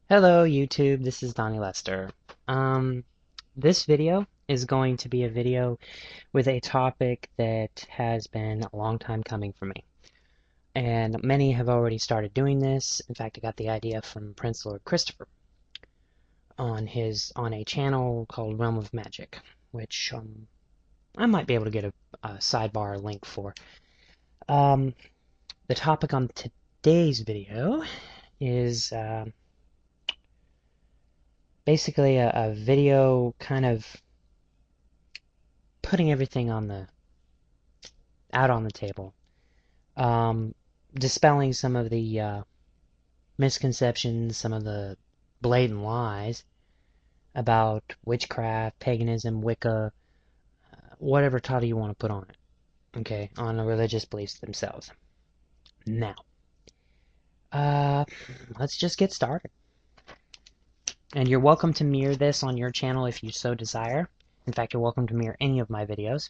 Hello YouTube, this is DonnyLester. This video is going to be a video with a topic that has been a long time coming for me. And many have already started doing this. In fact, I got the idea from Prince Lord Christopher on a channel called Realm of Magic, which I might be able to get a sidebar link for. The topic on today's video is basically a video kind of putting everything out on the table, um, dispelling some of the misconceptions, some of the blatant lies about witchcraft, paganism, Wicca, whatever title you want to put on it, okay, on the religious beliefs themselves. Now, uh, let's just get started. And you're welcome to mirror this on your channel if you so desire. In fact, you're welcome to mirror any of my videos.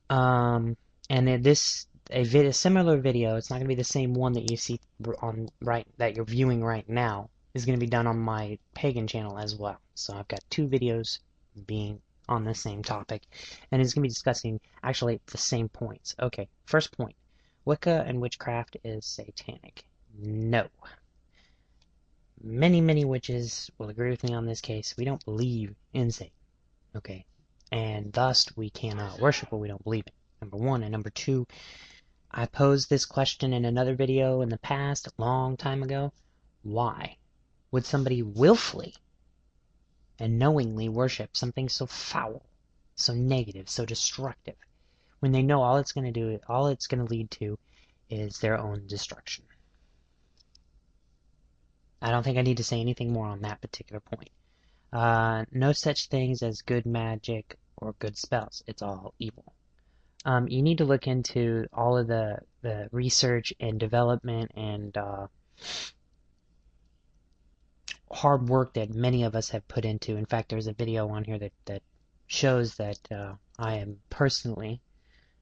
And a similar video, it's not going to be the same one that you see that you're viewing right now, is going to be done on my pagan channel as well. So I've got two videos being on the same topic, and it's going to be discussing actually the same points. Okay, first point. Wicca and witchcraft is satanic. No. Many witches will agree with me on this case. We don't believe in Satan. Okay? And thus we cannot worship what we don't believe in. Number one. And number two, I posed this question in another video in the past, a long time ago. Why would somebody willfully and knowingly worship something so foul, so negative, so destructive, when they know all it's going to lead to is their own destruction? I don't think I need to say anything more on that particular point. No such things as good magic or good spells. It's all evil. You need to look into all of the research and development and hard work that many of us have put into. In fact, there's a video on here that shows that I am personally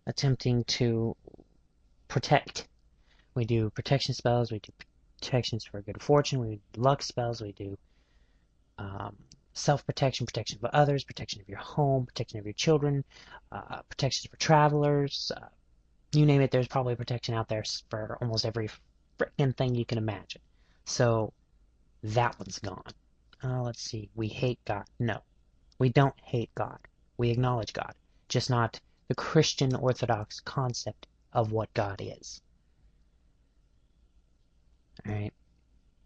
attempting to protect. We do protection spells, we do protections for good fortune, we do luck spells, we do self-protection, protection of others, protection of your home, protection of your children, protections for travelers, you name it, there's probably protection out there for almost every freaking thing you can imagine. So that one's gone. Let's see, we hate God. No, we don't hate God. We acknowledge God, just not the Christian Orthodox concept of what God is. All right.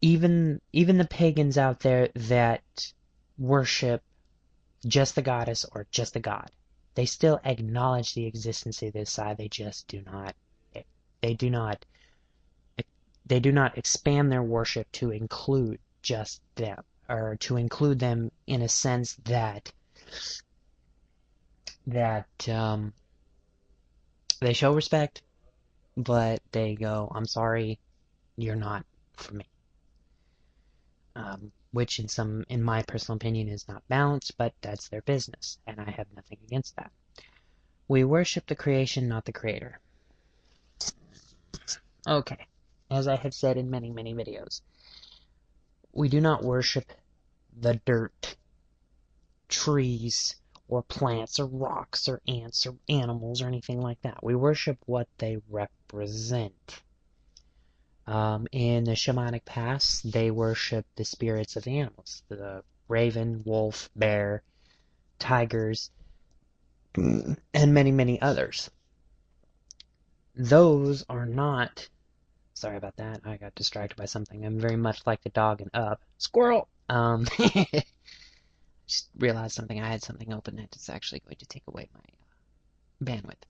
Even the pagans out there that worship just the goddess or just the god, they still acknowledge the existence of this side. They just do not. They do not. They do not expand their worship to include just them, or to include them in a sense that they show respect, but they go, "I'm sorry, you're not for me." Which in my personal opinion is not balanced, but that's their business, and I have nothing against that. We worship the creation, not the creator. Okay, as I have said in many videos, we do not worship the dirt, trees, or plants, or rocks, or ants, or animals, or anything like that. We worship what they represent. In the shamanic past, they worship the spirits of the animals. The raven, wolf, bear, tigers, and many others. Those are not... Sorry about that. I got distracted by something. I'm very much like the dog in Up. Squirrel! Just realized something. I had something open that is actually going to take away my bandwidth.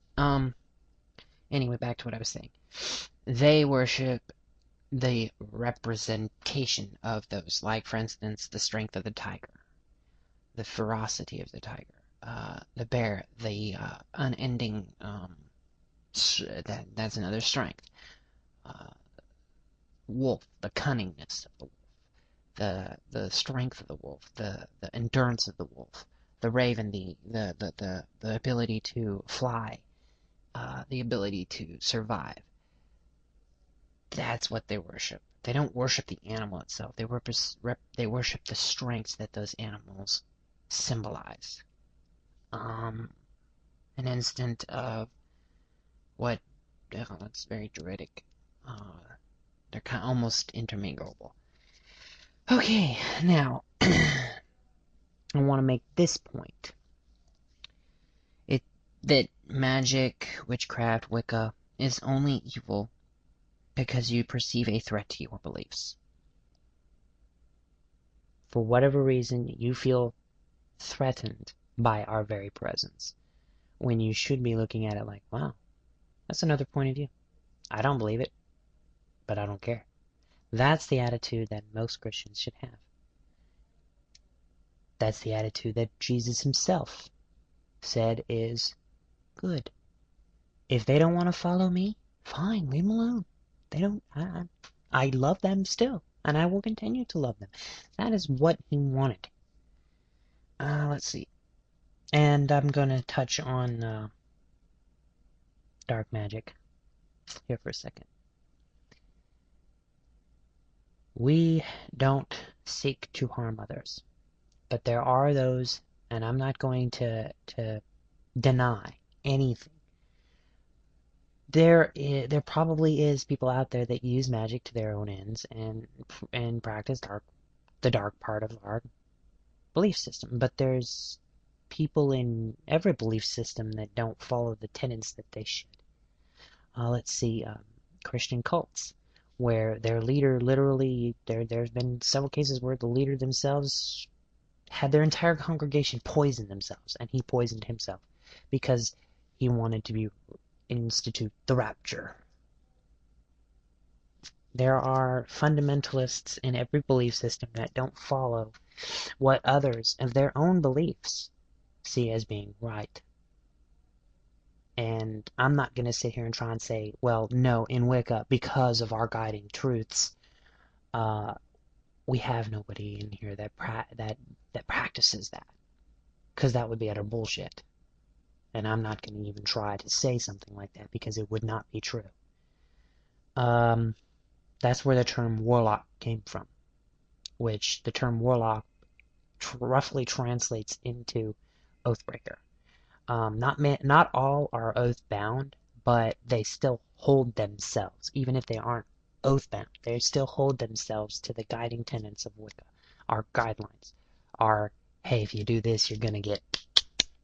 Anyway, back to what I was saying. They worship the representation of those, like, for instance, the strength of the tiger, the ferocity of the tiger, the bear, the unending, that's another strength, wolf, the cunningness of the wolf, the strength of the wolf, the endurance of the wolf, the raven, the ability to fly, the ability to survive. That's what they worship. They don't worship the animal itself. They worship the strengths that those animals symbolize. An instant of what, it's very Druidic. They're kind of almost interminglable. Okay, now, I want to make this point. That magic, witchcraft, Wicca is only evil because you perceive a threat to your beliefs. For whatever reason, you feel threatened by our very presence, when you should be looking at it like, wow, that's another point of view. I don't believe it, but I don't care. That's the attitude that most Christians should have. That's the attitude that Jesus himself said is good. If they don't want to follow me, fine, leave them alone. They don't. I love them still, and I will continue to love them. That is what he wanted. Let's see. And I'm going to touch on dark magic here for a second. We don't seek to harm others, but there are those, and I'm not going to deny anything. There probably is people out there that use magic to their own ends and practice the dark part of our belief system. But there's people in every belief system that don't follow the tenets that they should. Let's see, Christian cults, where their leader literally, there's been several cases where the leader themselves had their entire congregation poison themselves, and he poisoned himself because he wanted to institute the rapture. There are fundamentalists in every belief system that don't follow what others of their own beliefs see as being right. And I'm not going to sit here and try and say, well, no, in Wicca, because of our guiding truths, we have nobody in here that practices that, because that would be utter bullshit. And I'm not going to even try to say something like that because it would not be true. That's where the term warlock came from, which the term warlock roughly translates into oathbreaker. Not all are oath-bound, but they still hold themselves. Even if they aren't oath-bound, they still hold themselves to the guiding tenets of Wicca. Our guidelines are, hey, if you do this, you're going to get